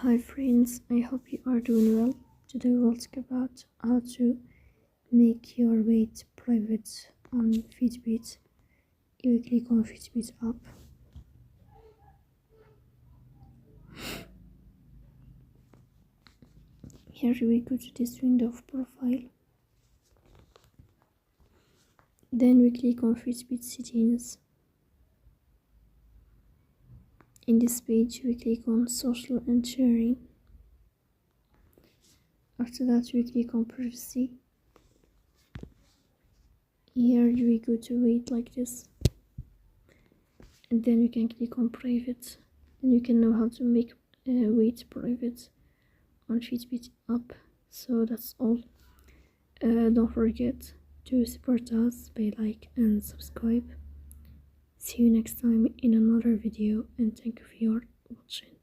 Hi friends, I hope you are doing well. Today we'll talk about how to make your weight private on Fitbit. You will click on Fitbit app. Here we go to this window of profile. Then we click on Fitbit settings. In this page we click on social and sharing. After that we click on privacy. Here we go to weight like this, and then you can click on private, and you can know how to make weight private on Fitbit app. So that's all. Don't forget to support us by like and subscribe. See you next time in another video, and thank you for your watching.